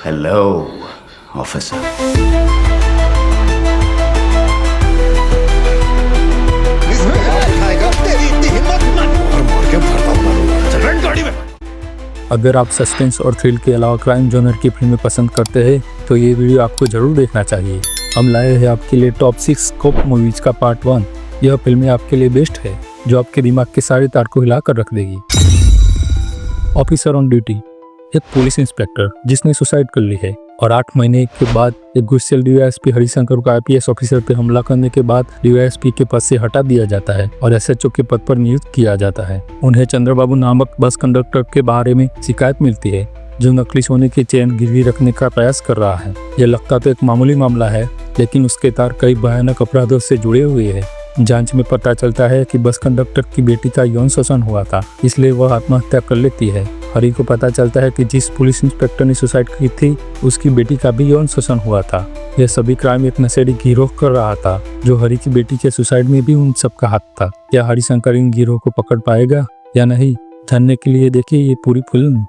Hello officer. अगर आप suspense और थ्रिल के अलावा क्राइम जॉनर की फिल्में पसंद करते हैं तो ये वीडियो आपको जरूर देखना चाहिए। हम लाए हैं आपके लिए टॉप 6 कॉप मूवीज का पार्ट 1। यह फिल्में आपके लिए बेस्ट है जो आपके दिमाग के सारे तार को हिलाकर रख देगी। ऑफिसर ऑन ड्यूटी, एक पुलिस इंस्पेक्टर जिसने सुसाइड कर ली है और 8 महीने के बाद एक गुस्सेल डीवाईएसपी हरिशंकर को आईपीएस ऑफिसर पर हमला करने के बाद डीवाईएसपी के पद से हटा दिया जाता है और एसएचओ के पद पर नियुक्त किया जाता है। उन्हें चंद्रबाबू नामक बस कंडक्टर के बारे में शिकायत मिलती है जो नकली सोने की चेन गिरवी रखने का प्रयास कर रहा है। यह लगता तो एक मामूली मामला है लेकिन उसके तार कई भयानक अपराधों से जुड़े हुए हैं। जांच में पता चलता है कि बस कंडक्टर की बेटी का यौन शोषण हुआ था, इसलिए वह आत्महत्या कर लेती है। हरी को पता चलता है कि जिस पुलिस इंस्पेक्टर ने सुसाइड की थी उसकी बेटी का भी यौन शोषण हुआ था। यह सभी क्राइम एक नशेड़ी गिरोह कर रहा था जो हरी की बेटी के सुसाइड में भी उन सबका हाथ था। क्या हरिशंकर इन गिरोह को पकड़ पाएगा या नहीं, जानने के लिए देखिए ये पूरी फिल्म।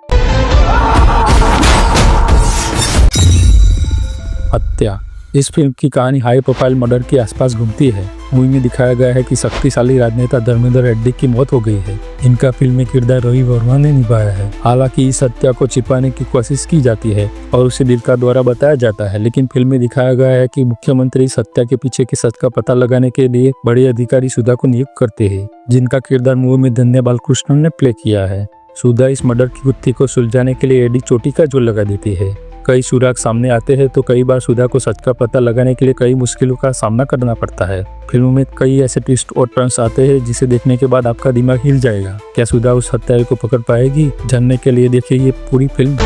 हत्या, इस फिल्म की कहानी हाई प्रोफाइल मर्डर के आसपास घूमती है। मूवी में दिखाया गया है कि शक्तिशाली राजनेता धर्मेंद्र रेड्डी की मौत हो गई है। इनका फिल्म में किरदार रवि वर्मा ने निभाया है। हालांकि इस हत्या को छिपाने की कोशिश की जाती है और उसे दीर्घा द्वारा बताया जाता है, लेकिन फिल्म में दिखाया गया है कि मुख्यमंत्री इस हत्या के पीछे के सच का पता लगाने के लिए बड़े अधिकारी सुधा को नियुक्त करते हैं, जिनका किरदार मूवी में धन्य बालकृष्णन ने प्ले किया है। सुधा इस मर्डर की गुत्थी को सुलझाने के लिए एडी चोटी का जोर लगा देती है। कई सुराग सामने आते हैं तो कई बार सुधा को सच का पता लगाने के लिए कई मुश्किलों का सामना करना पड़ता है। फिल्म में कई ऐसे ट्विस्ट और टर्न्स आते हैं जिसे देखने के बाद आपका दिमाग हिल जाएगा। क्या सुधा उस हत्यारे को पकड़ पाएगी, जानने के लिए देखिए ये पूरी film.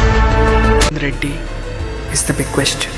Reddy is the big question.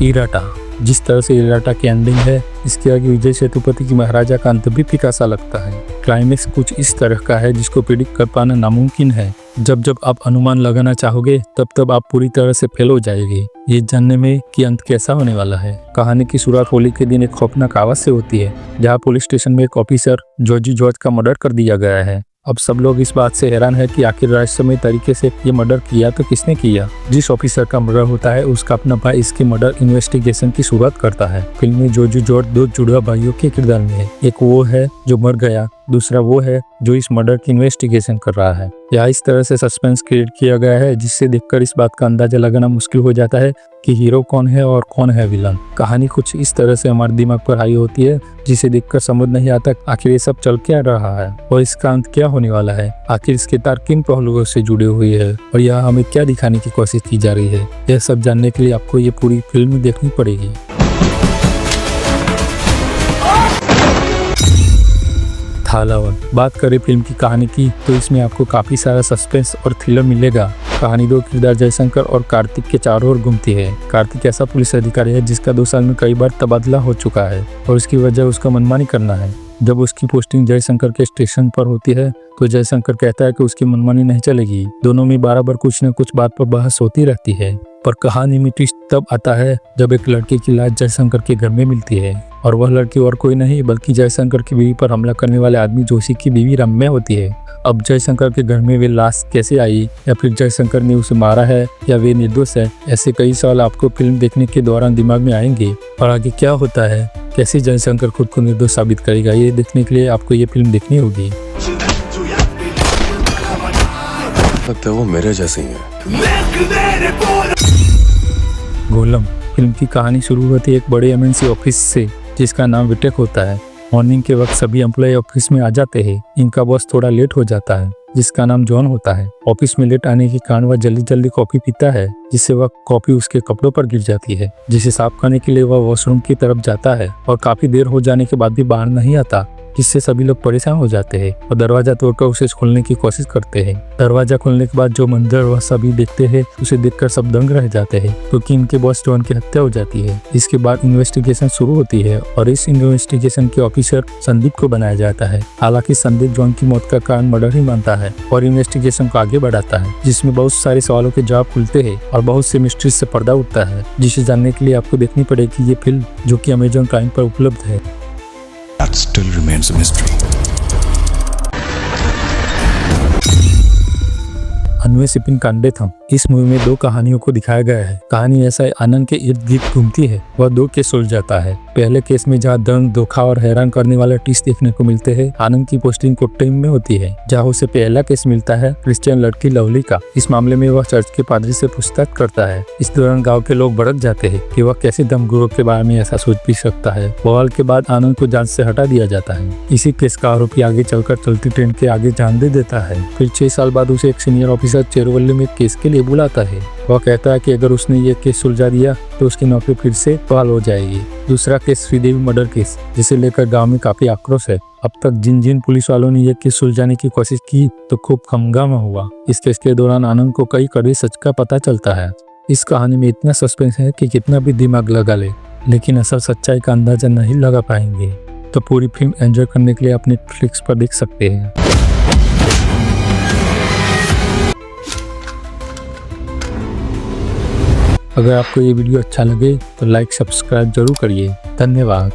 IRATA, जिस तरह से इराटा की एंडिंग है इसके आगे विजय सेतुपति की महाराजा का अंत भी फीका सा लगता है। क्लाइमेक्स कुछ इस तरह का है जिसको प्रिडिक्ट कर पाना नामुमकिन है। जब जब आप अनुमान लगाना चाहोगे तब तब आप पूरी तरह से फेल हो जाएंगे ये जानने में कि अंत कैसा होने वाला है। कहानी की शुरुआत होली के दिन एक खौफनाक आवाज से होती है जहां पुलिस स्टेशन में एक ऑफिसर जॉर्ज का मर्डर कर दिया गया है। अब सब लोग इस बात से हैरान है कि आखिर रहस्यमय तरीके से ये मर्डर किया तो किसने किया। जिस ऑफिसर का मर्डर होता है उसका अपना भाई इसके मर्डर इन्वेस्टिगेशन की शुरुआत करता है। फिल्म में जॉर्ज 2 जुड़वा भाइयों के किरदार में है। एक वो है जो मर गया, दूसरा वो है जो इस मर्डर की इन्वेस्टिगेशन कर रहा है। यहाँ इस तरह से सस्पेंस क्रिएट किया गया है जिससे देखकर इस बात का अंदाजा लगाना मुश्किल हो जाता है कि हीरो कौन है और कौन है विलन। कहानी कुछ इस तरह से हमारे दिमाग पर हावी होती है जिसे देखकर समझ नहीं आता आखिर ये सब चल क्या रहा है और इसका अंत क्या होने वाला है। आखिर इसके तार किन पहलुओं से जुड़े हुए हैं और यह हमें क्या दिखाने की कोशिश की जा रही है। यह सब जानने के लिए आपको ये पूरी फिल्म देखनी पड़ेगी। थालावन, बात करें फिल्म की कहानी की तो इसमें आपको काफी सारा सस्पेंस और थ्रिलर मिलेगा। कहानी 2 किरदार जयशंकर और कार्तिक के चारों ओर घूमती है। कार्तिक ऐसा पुलिस अधिकारी है जिसका 2 साल में कई बार तबादला हो चुका है और इसकी वजह उसका मनमानी करना है। जब उसकी पोस्टिंग जयशंकर के स्टेशन पर होती है तो जयशंकर कहता है कि उसकी मनमानी नहीं चलेगी। दोनों में बराबर कुछ न कुछ बात पर बहस होती रहती है, पर कहानी में ट्विस्ट तब आता है जब एक लड़के की लाश जयशंकर के घर में मिलती है और वह लड़की और कोई नहीं बल्कि जयशंकर की बीवी पर हमला करने वाले आदमी जोशी की बीवी रम्या होती है। अब जयशंकर के घर में वे लाश कैसे आई, या फिर जयशंकर ने उसे मारा है या वे निर्दोष है, ऐसे कई सवाल आपको फिल्म देखने के दौरान दिमाग में आएंगे। और आगे क्या होता है, कैसे जयशंकर खुद को निर्दोष साबित करेगा, ये देखने के लिए आपको ये फिल्म देखनी होगी। लगता है वो मेरे जैसे ही है। गोलम, फिल्म की कहानी शुरू होती है एक बड़े एमएनसी ऑफिस से जिसका नाम विटेक होता है। मॉर्निंग के वक्त सभी एम्प्लॉय ऑफिस में आ जाते हैं। इनका बॉस थोड़ा लेट हो जाता है जिसका नाम जॉन होता है। ऑफिस में लेट आने के कारण वह जल्दी जल्दी कॉफी पीता है जिससे वह कॉफी उसके कपड़ों पर गिर जाती है, जिसे साफ करने के लिए वह वॉशरूम की तरफ जाता है और काफी देर हो जाने के बाद भी बाहर नहीं आता, जिससे सभी लोग परेशान हो जाते हैं और दरवाजा तोड़कर उसे खोलने की कोशिश करते हैं। दरवाजा खोलने के बाद जो मंजर वह सभी देखते हैं उसे देखकर सब दंग रह जाते हैं क्योंकि इनके बॉस जॉन की हत्या हो जाती है। इसके बाद इन्वेस्टिगेशन शुरू होती है और इस इन्वेस्टिगेशन के ऑफिसर संदीप को बनाया जाता है। हालांकि संदीप जॉन की मौत का कारण मर्डर ही मानता है और इन्वेस्टिगेशन को आगे बढ़ाता है, जिसमें बहुत सारे सवालों के जवाब खुलते हैं और बहुत से मिस्ट्री से पर्दा उठता है, जिसे जानने के लिए आपको देखनी पड़ेगी ये फिल्म जो कि अमेजॉन प्राइम पर उपलब्ध है। That still remains a mystery. अन्वेषिपिन कांडे थम। इस मूवी में 2 कहानियों को दिखाया गया है। कहानी ऐसा है, आनंद के इर्द गिर्द घूमती है। वह 2 केस सुलझ जाता है। पहले केस में जहाँ दर्द, धोखा और हैरान करने वाले ट्विस्ट देखने को मिलते हैं, आनंद की पोस्टिंग कोर्ट टीम में होती है, जहाँ उसे पहला केस मिलता है क्रिश्चियन लड़की लवली का। इस मामले में वह चर्च के पादरी से पूछताछ करता है। इस दौरान गाँव के लोग भड़क जाते हैं कि वह कैसे धर्मगुरु के बारे में ऐसा सोच भी सकता है। बवाल के बाद आनंद को जांच से हटा दिया जाता है। इसी केस का आरोपी आगे चलकर चलती ट्रेन के आगे जान दे देता है। फिर 6 साल बाद उसे एक सीनियर ऑफिसर चेरुवल्ली में केस के लिए बुलाता है। वह कहता है कि अगर उसने ये केस सुलझा दिया तो उसकी नौकरी फिर से बहाल हो जाएगी। दूसरा केस श्रीदेवी मर्डर केस, जिसे लेकर गांव में काफी आक्रोश है। अब तक जिन पुलिस वालों ने ये केस सुलझाने की कोशिश की तो खूब हंगामा हुआ। इस केस के दौरान आनंद को कई कड़वे सच का पता चलता है। इस कहानी में इतना सस्पेंस है कि कितना भी दिमाग लगा ले, लेकिन असल सच्चाई का अंदाजा नहीं लगा पाएंगे। तो पूरी फिल्म एंजॉय करने के लिए आप नेटफ्लिक्स पर देख सकते हैं। अगर आपको ये वीडियो अच्छा लगे तो लाइक सब्सक्राइब जरूर करिए। धन्यवाद।